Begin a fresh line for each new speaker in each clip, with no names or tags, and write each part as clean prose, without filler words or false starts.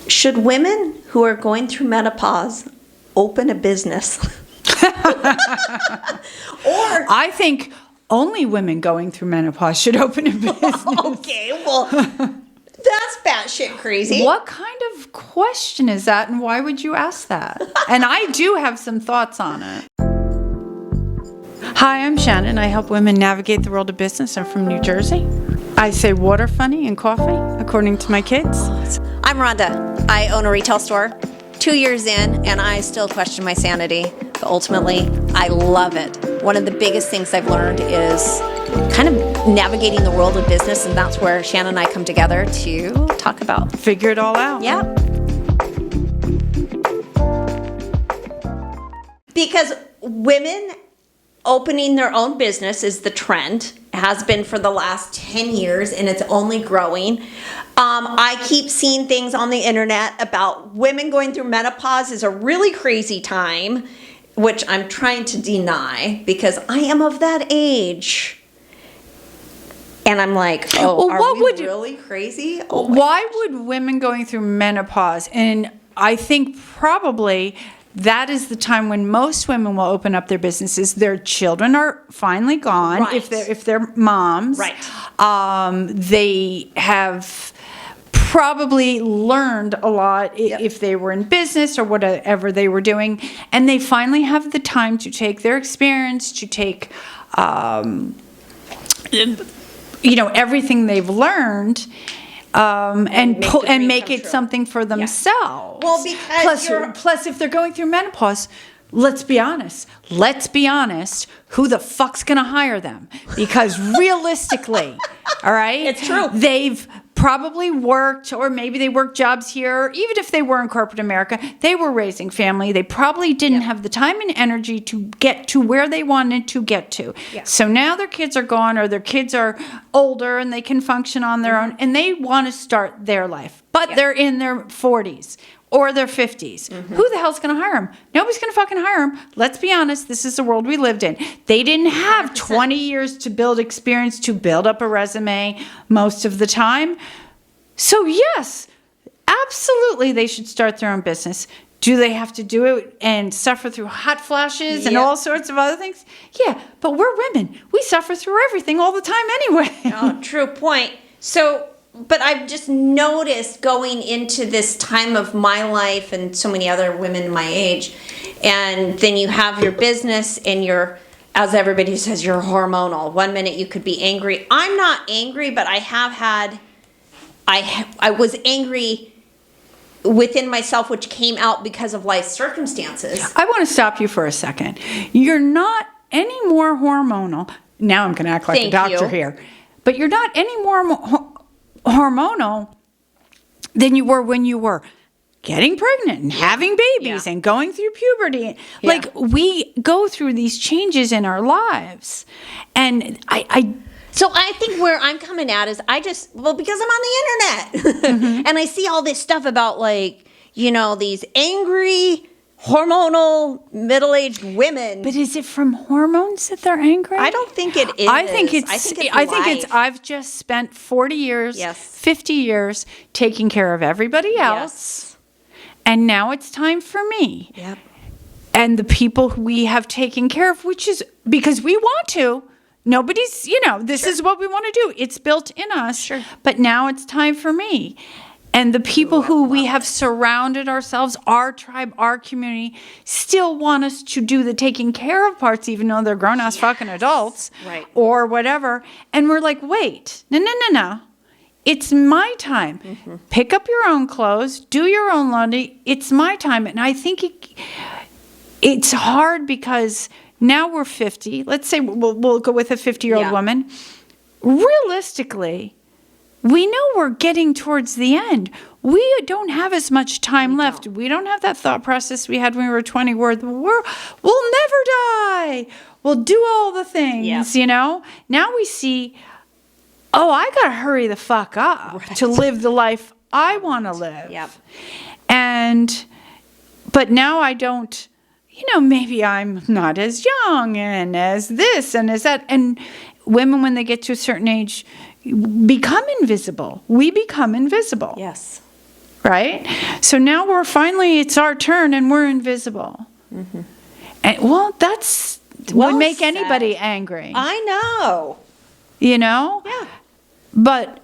Should women who are going through menopause open a business? Or
I think only women going through menopause should open a business.
Okay, well, that's batshit crazy.
What kind of question is that, and why would you ask that? And I do have some thoughts on it. Hi, I'm Shannon. I help women navigate the world of business. I'm from New Jersey. I say water funny and coffee, according to my kids.
I'm Rhonda. I own a retail store. 2 years in, and I still question my sanity. But ultimately, I love it. One of the biggest things I've learned is kind of navigating the world of business, and that's where Shannon and I come together to talk about.
Figure it all out.
Yeah. Because women opening their own business is the trend. It has been for the last 10 years, and it's only growing. I keep seeing things on the internet about women going through menopause is a really crazy time, which I'm trying to deny because I am of that age. And I'm like, are we really crazy?
Why would women going through menopause? And I think probably that is the time when most women will open up their businesses. Their children are finally gone,
right.
if they're moms.
Right.
They have probably learned a lot if they were in business or whatever they were doing, and they finally have the time to take their experience, to take everything they've learned and make it something for themselves.
Well, because
plus if they're going through menopause, let's be honest, who the fuck's gonna hire them? Because realistically, all right,
it's true,
they've probably worked, or maybe they worked jobs here. Even if they were in corporate America, they were raising family. They probably didn't have the time and energy to get to where they wanted to get to. Yeah. So now their kids are gone, or their kids are older and they can function on their own, and they want to start their life. But they're in their 40s or their 50s. Who the hell's going to hire them? Nobody's going to fucking hire them. Let's be honest. This is the world we lived in. They didn't have 20 years to build experience, to build up a resume most of the time. So yes, absolutely they should start their own business. Do they have to do it and suffer through hot flashes and all sorts of other things? Yeah, but we're women. We suffer through everything all the time anyway.
Oh, true point. So, but I've just noticed going into this time of my life and so many other women my age, and then you have your business and you're, as everybody says, you're hormonal. 1 minute you could be angry. I'm not angry, but I have had, I was angry within myself, which came out because of life circumstances.
I want to stop you for a second. You're not any more hormonal. Now I'm going to act like a doctor here. But you're not any more hormonal than you were when you were getting pregnant and having babies and going through puberty. Like, we go through these changes in our lives. And
So I think where I'm coming at is because I'm on the internet and I see all this stuff about these angry, hormonal, middle-aged women.
But is it from hormones that they're angry?
I don't think it is.
I think it's I've just spent 40 years, 50 years taking care of everybody else. And now it's time for me.
Yep.
And the people who we have taken care of, which is because we want to. Nobody's, this is what we want to do. It's built in us. Sure. But now it's time for me. And the people who we have surrounded ourselves, our tribe, our community, still want us to do the taking care of parts, even though they're grown-ass fucking adults.
Right.
Or whatever. And we're like, wait, no. It's my time. Pick up your own clothes. Do your own laundry. It's my time. And I think it's hard because now we're 50. Let's say we'll go with a 50-year-old woman. Realistically, we know we're getting towards the end. We don't have as much time left. We don't have that thought process we had when we were 20 where we'll never die. We'll do all the things, Now we see, I got to hurry the fuck up to live the life I want to live.
Yep.
But now I don't, maybe I'm not as young and as this and as that. And women, when they get to a certain age, become invisible. We become invisible.
Yes.
right? So now it's our turn and we're invisible. And that's
Well
would make
said.
anybody angry,
I know.
Yeah. But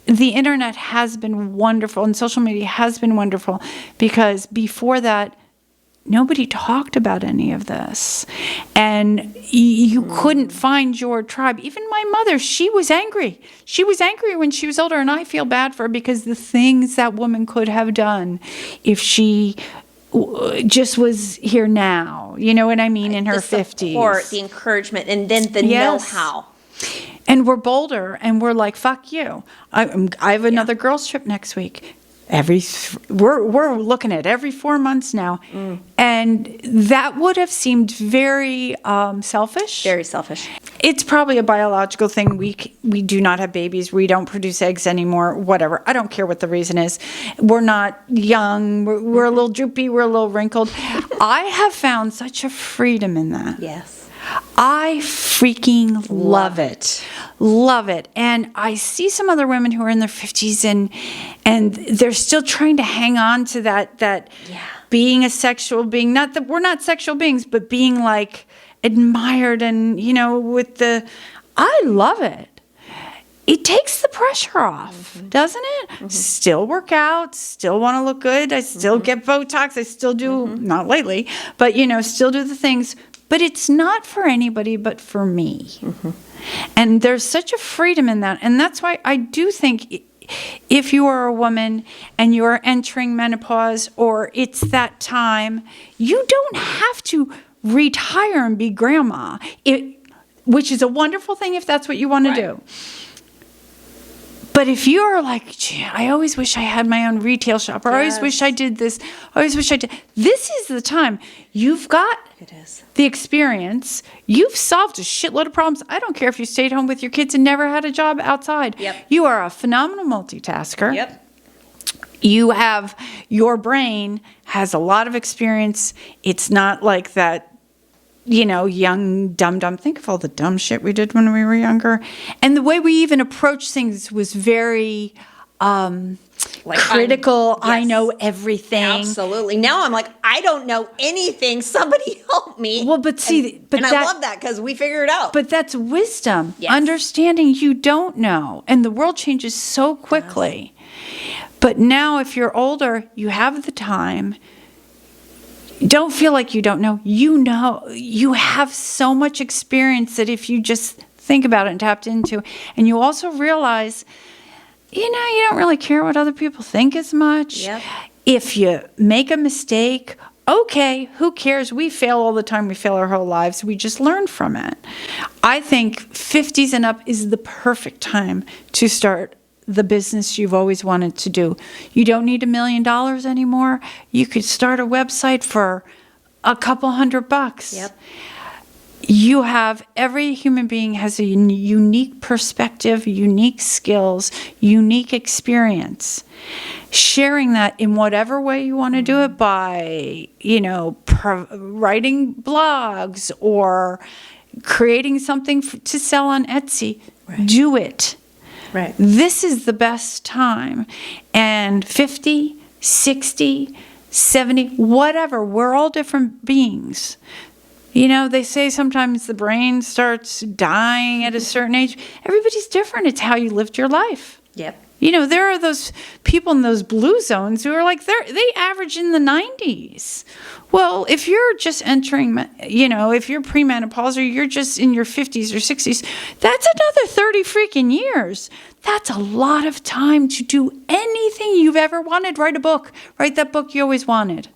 the internet has been wonderful, and social media has been wonderful, because before that, nobody talked about any of this. And you couldn't find your tribe. Even my mother, she was angry. She was angry when she was older, and I feel bad for her, because the things that woman could have done if she just was here now, you know what I mean, in her 50s.
The support, the encouragement, and then the
Yes.
know-how.
And we're bolder, and we're like, fuck you. I have another girls' trip next week. We're looking at every 4 months now. And that would have seemed very selfish.
Very selfish.
It's probably a biological thing. We do not have babies. We don't produce eggs anymore. Whatever. I don't care what the reason is. We're not young. We're a little droopy. We're a little wrinkled. I have found such a freedom in that.
Yes.
I freaking love it. Love it. And I see some other women who are in their 50s and they're still trying to hang on to that being a sexual being. Not that we're not sexual beings, but being like admired and, I love it. It takes the pressure off, doesn't it? Still work out, still want to look good. I still get Botox. I still do, not lately, but, still do the things. But it's not for anybody but for me. And there's such a freedom in that. And that's why I do think if you are a woman and you're entering menopause, or it's that time, you don't have to retire and be grandma, which is a wonderful thing if that's what you want to do. But if you're like, gee, I always wish I had my own retail shop, or I always wish I did this, I always wish I did. This is the time. You've got the experience. You've solved a shitload of problems. I don't care if you stayed home with your kids and never had a job outside. You are a phenomenal multitasker. Your brain has a lot of experience. It's not like that, young, dumb. Think of all the dumb shit we did when we were younger. And the way we even approached things was very critical. I know everything.
Absolutely. Now I'm like, I don't know anything. Somebody help me.
Well, but see,
I love that, because we figure it out.
But that's wisdom. Understanding you don't know. And the world changes so quickly. But now if you're older, you have the time. Don't feel like you don't know. You know. You have so much experience that if you just think about it and tapped into, and you also realize, you don't really care what other people think as much. If you make a mistake, okay, who cares? We fail all the time. We fail our whole lives. We just learn from it. I think 50s and up is the perfect time to start the business you've always wanted to do. You don't need $1 million anymore. You could start a website for a couple $100. Every human being has a unique perspective, unique skills, unique experience. Sharing that in whatever way you want to do it, by, writing blogs or creating something to sell on Etsy, do it. This is the best time. And 50, 60, 70, whatever, we're all different beings. They say sometimes the brain starts dying at a certain age. Everybody's different. It's how you lived your life. There are those people in those blue zones who are like, they average in the 90s. Well, if you're just entering, if you're premenopausal, or you're just in your 50s or 60s, that's another 30 freaking years. That's a lot of time to do anything you've ever wanted. Write a book. Write that book you always wanted.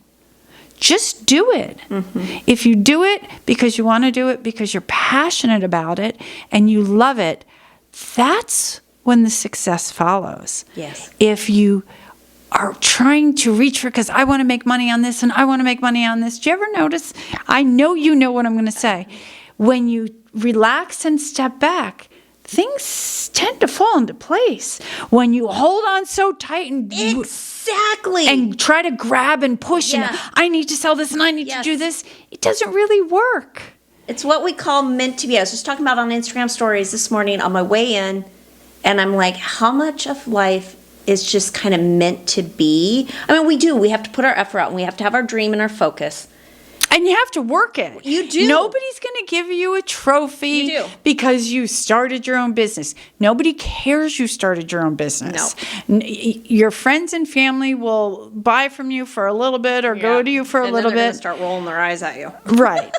Just do it. If you do it because you want to do it, because you're passionate about it and you love it, that's when the success follows. If you are trying to reach for, because I want to make money on this and I want to make money on this. Do you ever notice? I know you know what I'm going to say. When you relax and step back, things tend to fall into place. When you hold on so tight and and try to grab and push and I need to sell this and I need to do this, it doesn't really work.
It's what we call meant to be. I was just talking about on Instagram stories this morning on my way in, and I'm like, how much of life is just kind of meant to be. I mean, we have to put our effort out, and we have to have our dream and our focus.
And you have to work it.
You do.
Nobody's going to give you a trophy
You do.
because you started your own business. Nobody cares you started your own business.
No.
Your friends and family will buy from you for a little bit or go to you for a little
then they're
bit.
gonna start rolling their eyes at you.
Right.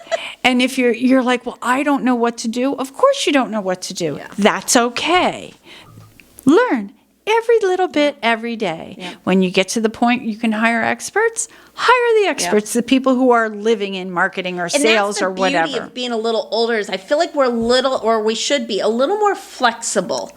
And if you're like, well, I don't know what to do. Of course you don't know what to do.
Yeah.
That's okay. Learn every little bit every day.
Yeah.
When you get to the point you can hire experts, hire the experts, the people who are living in marketing or sales or whatever.
And that's the beauty of being a little older is I feel like we should be a little more flexible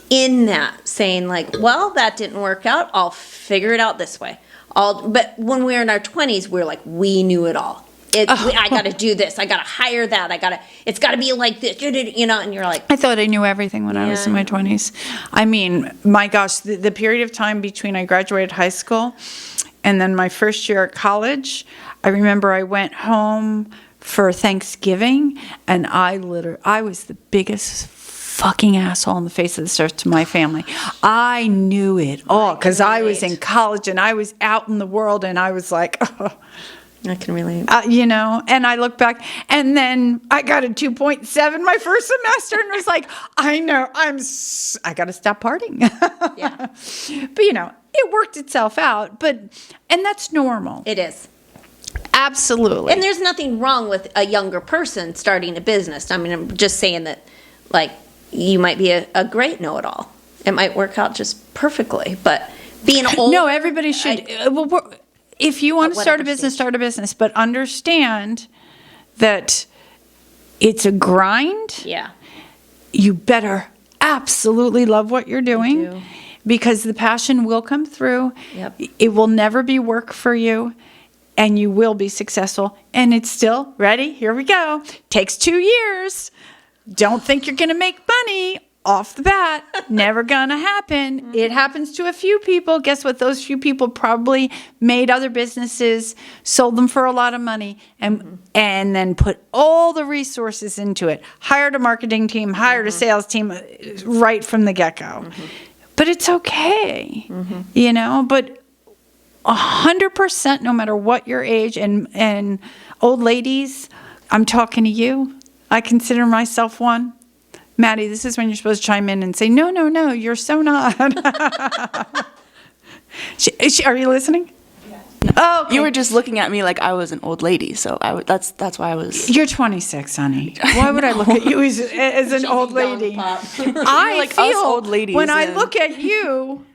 in that, saying like, well, that didn't work out. I'll figure it out this way. But when we were in our 20s, we were like, we knew it all. I got to do this. I got to hire that. It's got to be like this, you know, and you're like.
I thought I knew everything when I was in my 20s. I mean, my gosh, the period of time between I graduated high school and then my first year at college, I remember I went home for Thanksgiving and I was the biggest fucking asshole on the face of the earth to my family. I knew it all because I was in college and I was out in the world and I was like, oh.
I can relate.
You know, and I look back and then I got a 2.7 my first semester and was like, I know, I got to stop partying.
Yeah.
But, you know, it worked itself out. And that's normal.
It is.
Absolutely.
And there's nothing wrong with a younger person starting a business. I mean, I'm just saying that, like, you might be a great know-it-all. It might work out just perfectly. But being older.
No, everybody should. If you want to start a business, start a business. But understand that it's a grind.
Yeah.
You better absolutely love what you're doing because the passion will come through.
Yep.
It will never be work for you and you will be successful. And it's still, ready? Here we go. Takes 2 years. Don't think you're going to make money off the bat. Never gonna happen. Mm-hmm. It happens to a few people. Guess what? Those few people probably made other businesses, sold them for a lot of money, and then put all the resources into it. Hired a marketing team, hired a sales team right from the get-go. Mm-hmm. But it's okay, you know. But 100%, no matter what your age, and old ladies, I'm talking to you. I consider myself one. Maddie, this is when you're supposed to chime in and say, no, you're so not. Are you listening? Yeah. Oh, okay.
You were just looking at me like I was an old lady, so that's why I was.
You're 26, honey. Why would I look at you as an old lady? I
like
feel
us old ladies
when I look at you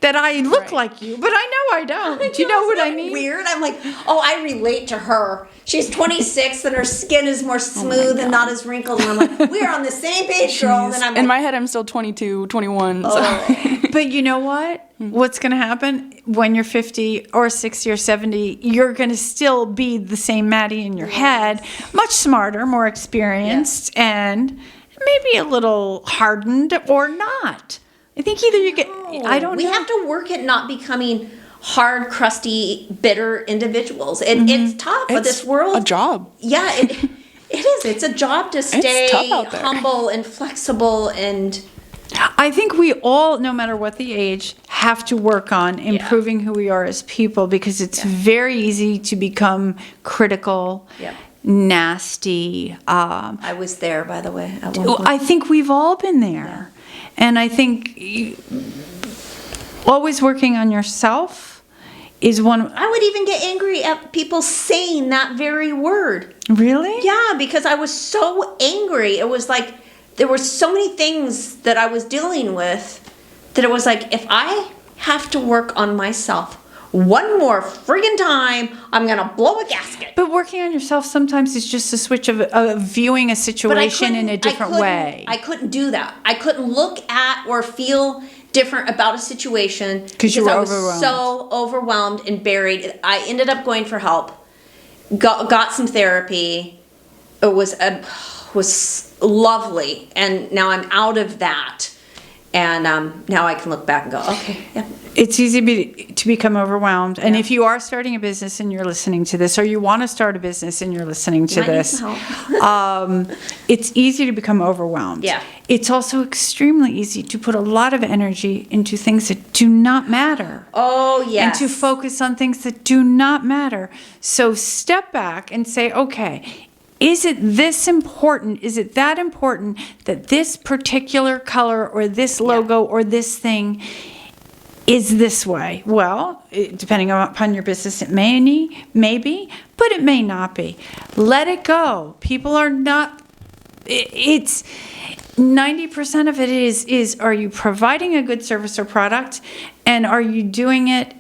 that I look like you, but I know I don't. Do you know what I mean?
Weird. I'm like, oh, I relate to her. She's 26 and her skin is more smooth and not as wrinkled. And I'm like, we're on the same page, girl. And then I'm
in
like,
my head, I'm still 22, 21.
oh.
So.
But you know what? What's going to happen when you're 50 or 60 or 70? You're going to still be the same Maddie in your head, much smarter, more experienced, and maybe a little hardened or not. I think either you get, I don't know.
We have to work at not becoming hard, crusty, bitter individuals. It's tough, but this world.
A job.
Yeah, it is. It's a job to stay
tough out there.
humble and flexible and.
I think we all, no matter what the age, have to work on improving who we are as people because it's very easy to become critical, nasty.
I was there, by the way. At one point.
I think we've all been there. Yeah. And I think always working on yourself is one.
I would even get angry at people saying that very word.
Really?
Yeah, because I was so angry. It was like there were so many things that I was dealing with that it was like, if I have to work on myself one more friggin' time, I'm going to blow a gasket.
But working on yourself sometimes is just a switch of viewing a situation in a different way.
I couldn't do that. I couldn't look at or feel different about a situation because
you were
I was
overwhelmed.
so overwhelmed and buried. I ended up going for help, got some therapy. It was lovely, and now I'm out of that. And now I can look back and go, okay, yeah.
It's easy to become overwhelmed. And if you are starting a business and you're listening to this, or you want to start a business and you're listening to
Might need
this,
some help.
it's easy to become overwhelmed.
Yeah.
It's also extremely easy to put a lot of energy into things that do not matter.
Oh, yes.
And to focus on things that do not matter. So step back and say, okay, is it this important? Is it that important that this particular color or this logo or this thing is this way? Well, depending upon your business, it may be, but it may not be. Let it go. People are not, it's 90% of it is are you providing a good service or product, and are you doing it,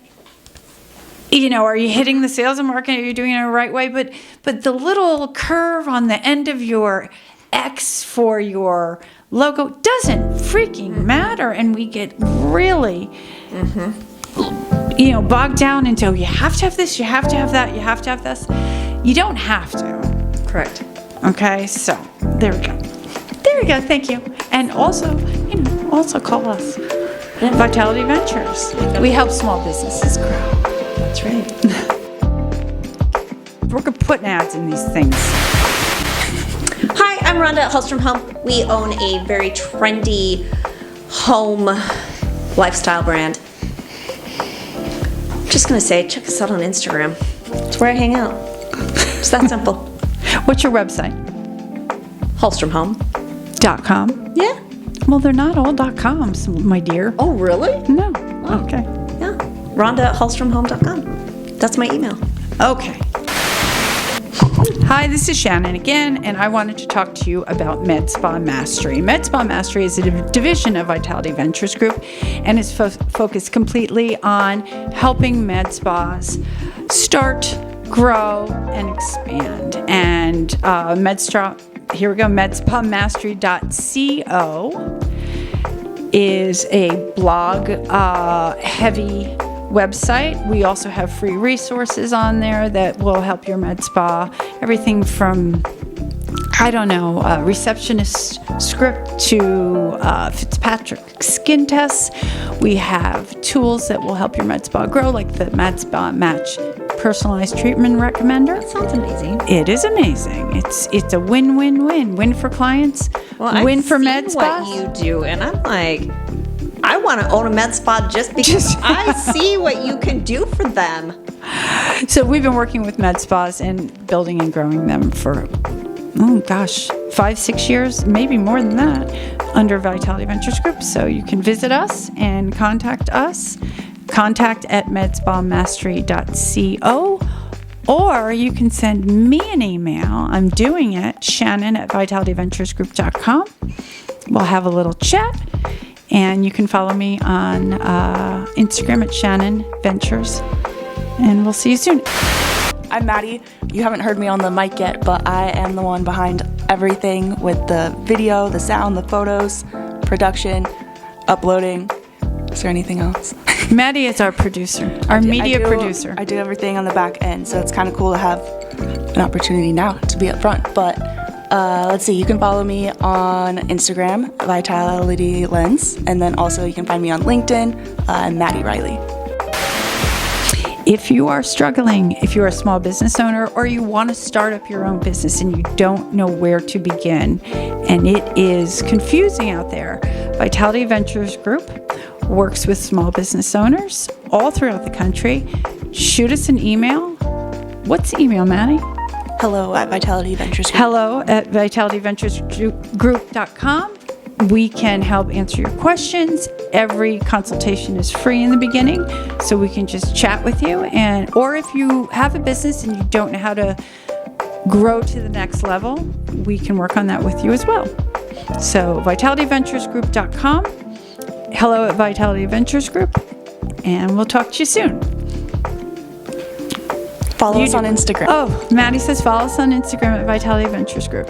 are you hitting the sales and marketing? Are you doing it the right way? But the little curve on the end of your X for your logo doesn't freaking matter. And we get really, bogged down into, you have to have this, you have to have that, you have to have this. You don't have to.
Correct.
Okay, so there we go. There we go. Thank you. And also, also call us Vitality Ventures. We help small businesses grow.
That's right.
We're putting ads in these things.
Hi, I'm Rhonda at Hallstrom Home. We own a very trendy home lifestyle brand. Just gonna say, check us out on Instagram. It's where I hang out. It's that simple.
What's your website?
HallstromHome.com. Yeah.
Well, they're not all .coms, my dear.
Oh, really?
No. Okay.
Yeah. Rhonda at HallstromHome.com. That's my email.
Okay. Hi, this is Shannon again, and I wanted to talk to you about Med Spa Mastery. Med Spa Mastery is a division of Vitality Ventures Group and is focused completely on helping med spas start, grow, and expand. And medspamastery.co is a blog heavy website. We also have free resources on there that will help your med spa. Everything from, receptionist script to Fitzpatrick skin tests. We have tools that will help your med spa grow, like the Med Spa Match personalized treatment recommender.
That sounds amazing.
It is amazing. It's a win-win-win. Win for clients, win for med spas.
What you do, and I'm like, I want to own a med spa just because I see what you can do for them.
So we've been working with med spas and building and growing them for, 5-6 years, maybe more than that, under Vitality Ventures Group. So you can visit us and contact us. Contact at medspamastery.co, or you can send me an email. I'm doing it, Shannon at vitalityventuresgroup.com. We'll have a little chat. And you can follow me on Instagram at Shannon Ventures. And we'll see you soon.
I'm Maddie. You haven't heard me on the mic yet, but I am the one behind everything with the video, the sound, the photos, production, uploading. Is there anything else?
Maddie is our producer, our media producer.
I do everything on the back end, so it's kind of cool to have an opportunity now to be up front. But let's see, you can follow me on Instagram, Vitality Lens, and then also you can find me on LinkedIn, Maddie Riley.
If you are struggling, if you're a small business owner, or you want to start up your own business and you don't know where to begin, and it is confusing out there, Vitality Ventures Group works with small business owners all throughout the country. Shoot us an email. What's the email, Maddie?
Hello at Vitality Ventures Group.
Hello at vitalityventuresgroup.com. We can help answer your questions. Every consultation is free in the beginning, so we can just chat with you. Or if you have a business and you don't know how to grow to the next level, we can work on that with you as well. So vitalityventuresgroup.com. Hello at Vitality Ventures Group, and we'll talk to you soon.
Follow us on Instagram.
Oh, Maddie says follow us on Instagram at Vitality Ventures Group.